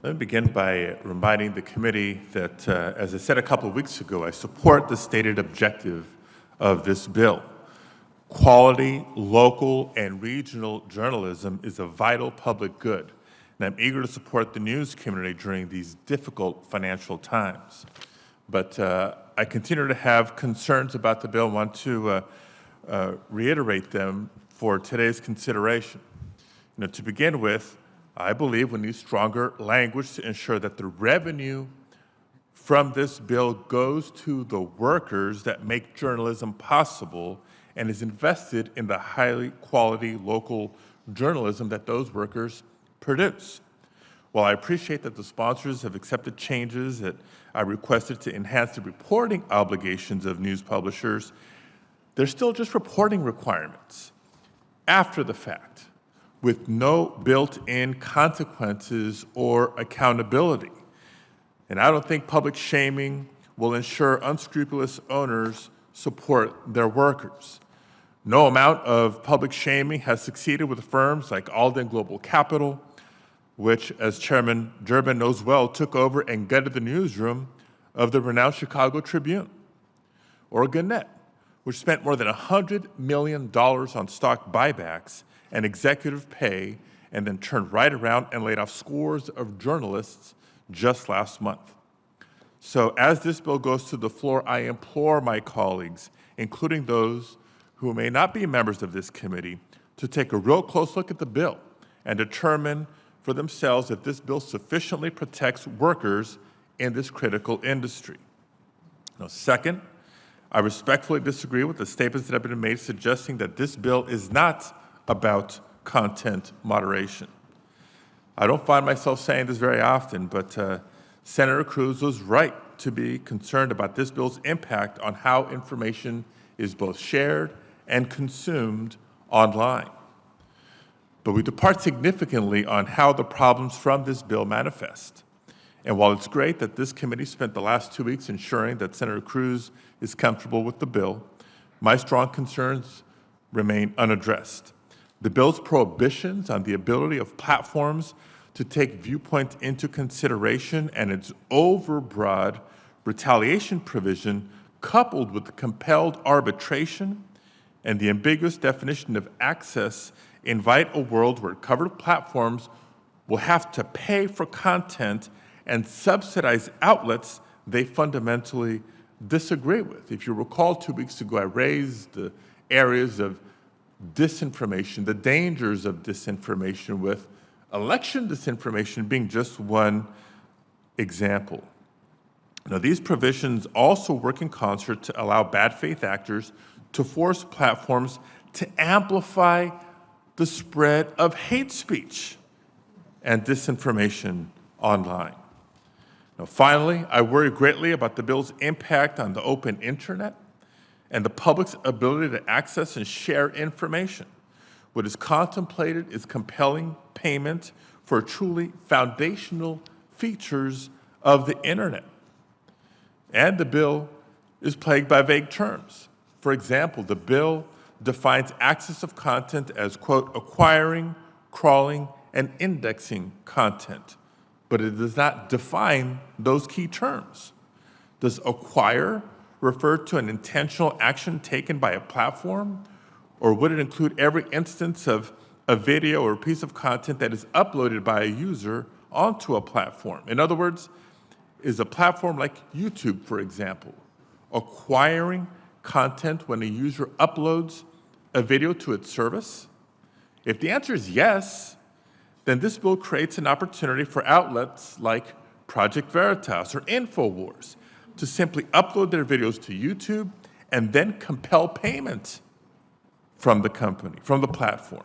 Let me begin by reminding the committee that, as I said a couple of weeks ago, I support the stated objective of this bill. Quality, local, and regional journalism is a vital public good, and I'm eager to support the news community during these difficult financial times. But I continue to have concerns about the bill and want to reiterate them for today's consideration. To begin with, I believe we need stronger language to ensure that the revenue from this bill goes to the workers that make journalism possible and is invested in the highly quality local journalism that those workers produce. While I appreciate that the sponsors have accepted changes that I requested to enhance the reporting obligations of news publishers, they're still just reporting requirements after the fact, with no built-in consequences or accountability. And I don't think public shaming will ensure unscrupulous owners support their workers. No amount of public shaming has succeeded with firms like Alden Global Capital, which, as Chairman Durbin knows well, took over and gutted the newsroom of the renowned Chicago Tribune, or Gannett, which spent more than $100 million on stock buybacks and executive pay, and then turned right around and laid off scores of journalists just last month. So as this bill goes to the floor, I implore my colleagues, including those who may not be members of this committee, to take a real close look at the bill and determine for themselves if this bill sufficiently protects workers in this critical industry. Now, second, I respectfully disagree with the statements that have been made suggesting that this bill is not about content moderation. I don't find myself saying this very often, but Senator Cruz was right to be concerned about this bill's impact on how information is both shared and consumed online. But we depart significantly on how the problems from this bill manifest. And while it's great that this committee spent the last 2 weeks ensuring that Senator Cruz is comfortable with the bill, my strong concerns remain unaddressed. The bill's prohibitions on the ability of platforms to take viewpoints into consideration and its overbroad retaliation provision, coupled with the compelled arbitration and the ambiguous definition of access, invite a world where covered platforms will have to pay for content and subsidize outlets they fundamentally disagree with. If you recall, 2 weeks ago, I raised the areas of disinformation, the dangers of disinformation, with election disinformation being just one example. Now, these provisions also work in concert to allow bad faith actors to force platforms to amplify the spread of hate speech and disinformation online. Now, finally, I worry greatly about the bill's impact on the open internet and the public's ability to access and share information. What is contemplated is compelling payment for truly foundational features of the internet. And the bill is plagued by vague terms. For example, the bill defines access of content as, quote, acquiring, crawling, and indexing content, but it does not define those key terms. Does acquire refer to an intentional action taken by a platform, or would it include every instance of a video or a piece of content that is uploaded by a user onto a platform? In other words, is a platform like YouTube, for example, acquiring content when a user uploads a video to its service? If the answer is yes, then this bill creates an opportunity for outlets like Project Veritas or InfoWars to simply upload their videos to YouTube and then compel payment from the company, from the platform.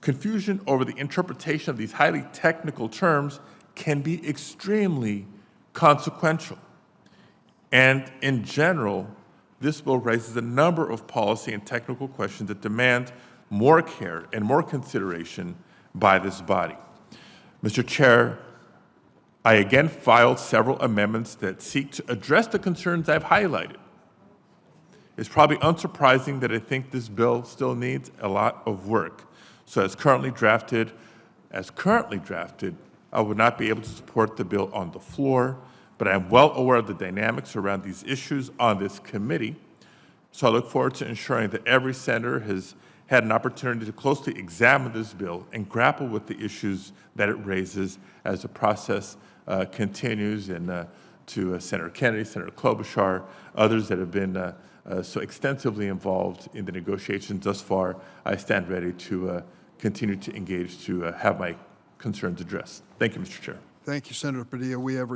Confusion over the interpretation of these highly technical terms can be extremely consequential. And in general, this bill raises a number of policy and technical questions that demand more care and more consideration by this body. Mr. Chair, I again filed several amendments that seek to address the concerns I've highlighted. It's probably unsurprising that I think this bill still needs a lot of work. So as currently drafted, I would not be able to support the bill on the floor, but I'm well aware of the dynamics around these issues on this committee. So I look forward to ensuring that every senator has had an opportunity to closely examine this bill and grapple with the issues that it raises as the process continues, and to Senator Kennedy, Senator Klobuchar, others that have been so extensively involved in the negotiations thus far. I stand ready to continue to engage to have my concerns addressed. Thank you, Mr. Chair. Thank you, Senator Padilla. We have